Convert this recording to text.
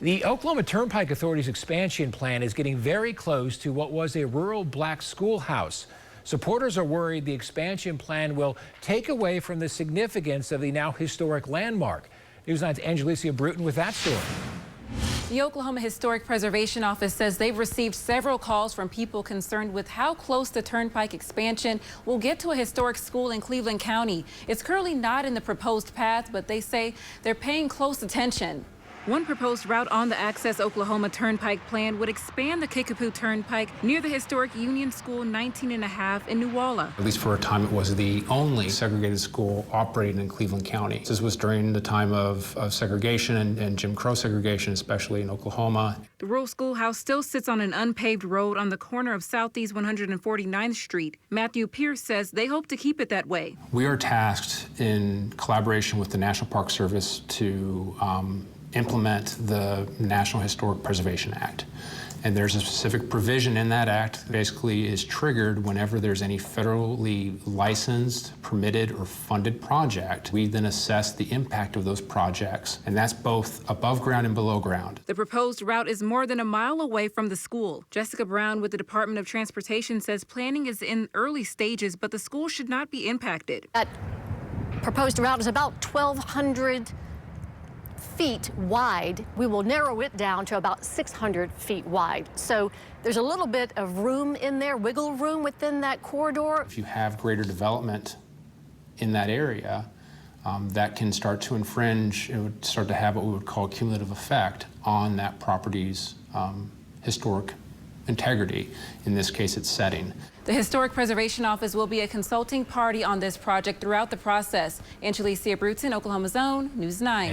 The Oklahoma Turnpike Authority's expansion plan is getting very close to what was a rural black schoolhouse. Supporters are worried the expansion plan will take away from the significance of the now historic landmark. News 9's Angelicia Bruton with that story. The Oklahoma Historic Preservation Office says they've received several calls from people concerned with how close the Turnpike expansion will get to a historic school in Cleveland County. It's currently not in the proposed path, but they say they're paying close attention. One proposed route on the Access Oklahoma Turnpike plan would expand the Kickapoo Turnpike near the historic Union School 19½ in New Walla. At least for a time, it was the only segregated school operating in Cleveland County. This was during the time of segregation and Jim Crow segregation, especially in Oklahoma. The rural schoolhouse still sits on an unpaved road on the corner of Southeast 149th Street. Matthew Pierce says they hope to keep it that way. We are tasked in collaboration with the National Park Service to implement the National Historic Preservation Act. And there's a specific provision in that act that basically is triggered whenever there's any federally licensed, permitted, or funded project. We then assess the impact of those projects, and that's both above ground and below ground. The proposed route is more than a mile away from the school. Jessica Brown with the Department of Transportation says planning is in early stages, but the school should not be impacted. That proposed route is about 1,200 feet wide. We will narrow it down to about 600 feet wide. So there's a little bit of room in there, wiggle room within that corridor. If you have greater development in that area, that can start to infringe, it would start to have what we would call a cumulative effect on that property's historic integrity, in this case its setting. The Historic Preservation Office will be a consulting party on this project throughout the process. Angelicia Bruton, Oklahoma's Own, News 9.